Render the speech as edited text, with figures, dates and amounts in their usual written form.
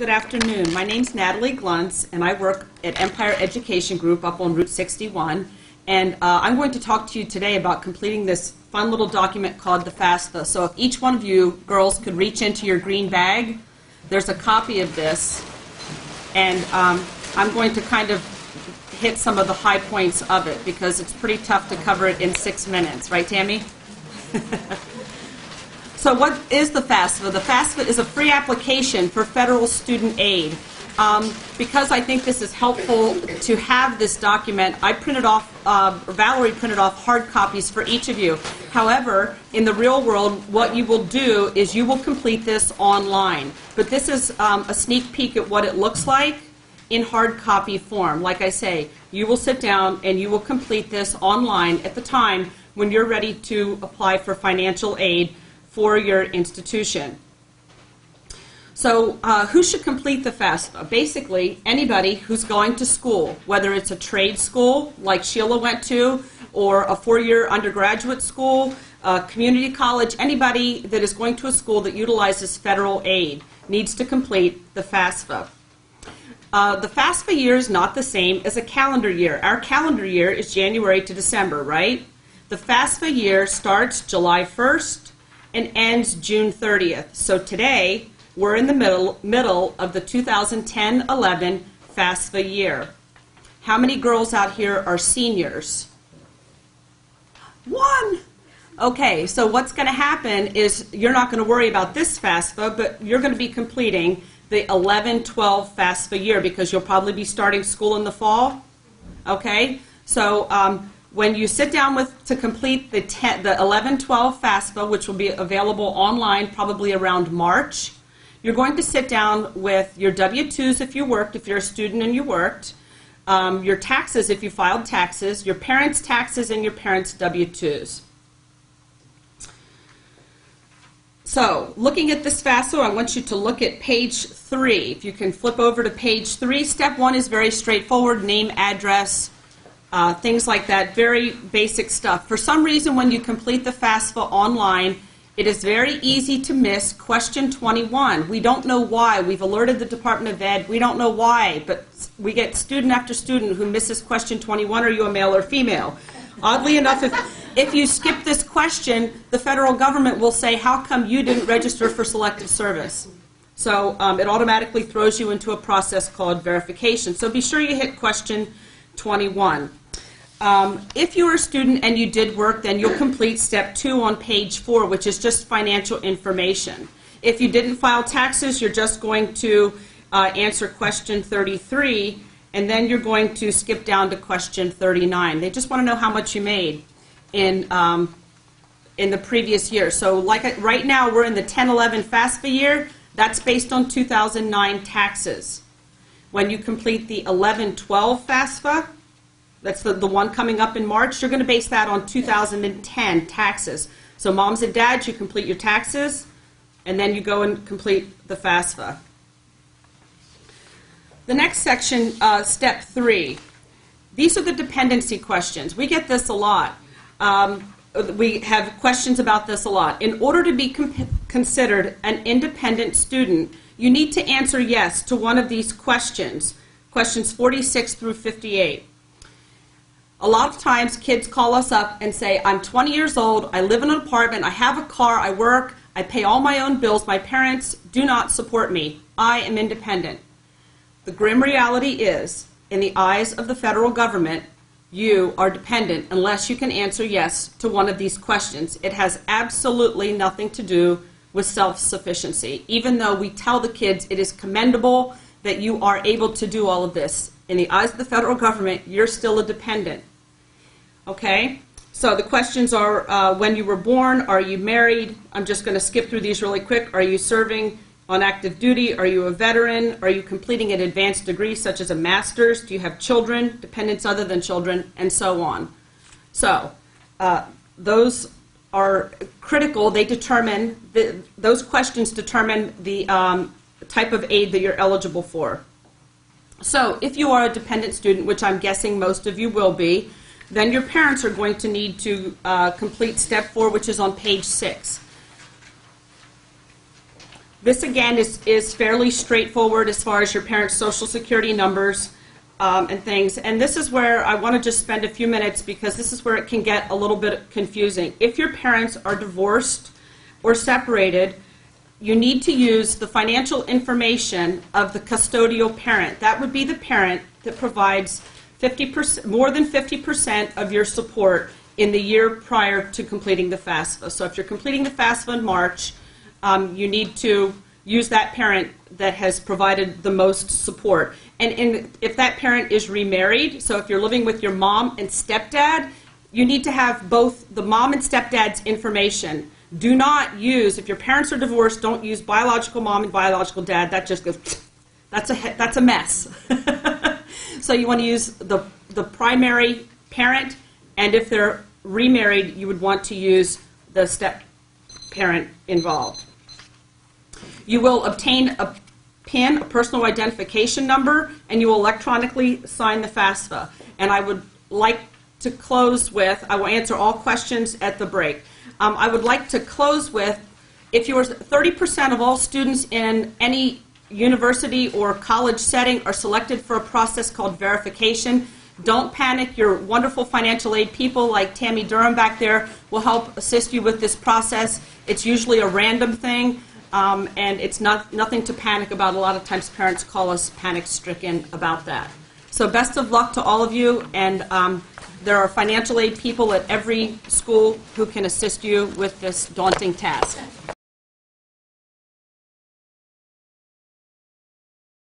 Good afternoon. My name's Natalie Gluntz, and I work at Empire Education Group up on Route 61. And I'm going to talk to you today about completing this fun little document called the FAFSA. So if each one of you girls could reach into your green bag, there's a copy of this. And I'm going to kind of hit some of the high points of it because it's pretty tough to cover it in 6 minutes. Right, Tammy? So what is the FAFSA? The FAFSA is a free application for federal student aid. Because I think this is helpful to have this document, I printed off, Valerie printed off hard copies for each of you. However, in the real world, what you will do is you will complete this online. But this is a sneak peek at what it looks like in hard copy form. Like I say, you will sit down and you will complete this online at the time when you're ready to apply for financial aid for your institution. So who should complete the FAFSA? Basically, anybody who's going to school, whether it's a trade school like Sheila went to, or a 4-year undergraduate school, community college, anybody that is going to a school that utilizes federal aid needs to complete the FAFSA. The FAFSA year is not the same as a calendar year. Our calendar year is January to December, right? The FAFSA year starts July 1st and ends June 30th. So today, we're in the middle of the 2010-11 FAFSA year. How many girls out here are seniors? 1! Okay, so what's going to happen is you're not going to worry about this FAFSA, but you're going to be completing the 11-12 FAFSA year because you'll probably be starting school in the fall. Okay, so when you sit down to complete the 11-12 FAFSA, which will be available online probably around March, you're going to sit down with your W-2s if you worked, if you're a student and you worked, your taxes if you filed taxes, your parents' taxes, and your parents' W-2s. So, looking at this FAFSA, I want you to look at page 3. If you can flip over to page 3, step 1 is very straightforward, name, address, things like that, very basic stuff. For some reason, when you complete the FAFSA online, it is very easy to miss question 21. We don't know why. We've alerted the Department of Ed. We don't know why, but we get student after student who misses question 21. Are you a male or female? Oddly enough, if you skip this question, the federal government will say, how come you didn't register for selective service? So it automatically throws you into a process called verification. So be sure you hit question 21. If you're a student and you did work, then you'll complete step 2 on page 4, which is just financial information. If you didn't file taxes, you're just going to answer question 33, and then you're going to skip down to question 39. They just want to know how much you made in the previous year. So right now, we're in the 10-11 FAFSA year. That's based on 2009 taxes. When you complete the 11-12 FAFSA, that's the one coming up in March, you're going to base that on 2010 taxes. So moms and dads, you complete your taxes, and then you go and complete the FAFSA. The next section, step 3. These are the dependency questions. We get this a lot. We have questions about this a lot. In order to be considered an independent student, you need to answer yes to one of these questions, questions 46 through 58. A lot of times kids call us up and say, I'm 20 years old, I live in an apartment, I have a car, I work, I pay all my own bills, my parents do not support me, I am independent. The grim reality is, in the eyes of the federal government, you are dependent unless you can answer yes to one of these questions. It has absolutely nothing to do with self-sufficiency, even though we tell the kids it is commendable that you are able to do all of this. In the eyes of the federal government, you're still a dependent. Okay? So the questions are when you were born, are you married? I'm just going to skip through these really quick. Are you serving on active duty? Are you a veteran? Are you completing an advanced degree such as a master's? Do you have children, dependents other than children, and so on? So those are critical. They determine, those questions determine the type of aid that you're eligible for. So if you are a dependent student, which I'm guessing most of you will be, then your parents are going to need to complete step 4, which is on page 6. This, again, is fairly straightforward as far as your parents' Social Security numbers and things. And this is where I want to just spend a few minutes because this is where it can get a little bit confusing. If your parents are divorced or separated, you need to use the financial information of the custodial parent. That would be the parent that provides 50%, more than 50% of your support in the year prior to completing the FAFSA. So if you're completing the FAFSA in March, you need to use that parent that has provided the most support. And if that parent is remarried, so if you're living with your mom and stepdad, you need to have both the mom and stepdad's information. Do not use, if your parents are divorced, don't use biological mom and biological dad. That just goes, that's a mess. So you want to use the primary parent, and if they're remarried, you would want to use the step parent involved. You will obtain a PIN, a personal identification number, and you will electronically sign the FAFSA. And I would like to close with, I will answer all questions at the break. I would like to close with, if you are 30% of all students in any university or college setting are selected for a process called verification, don't panic. Your wonderful financial aid people like Tammy Durham back there will help assist you with this process. It's usually a random thing, and it's nothing to panic about. A lot of times parents call us panic-stricken about that. So best of luck to all of you, and there are financial aid people at every school who can assist you with this daunting task.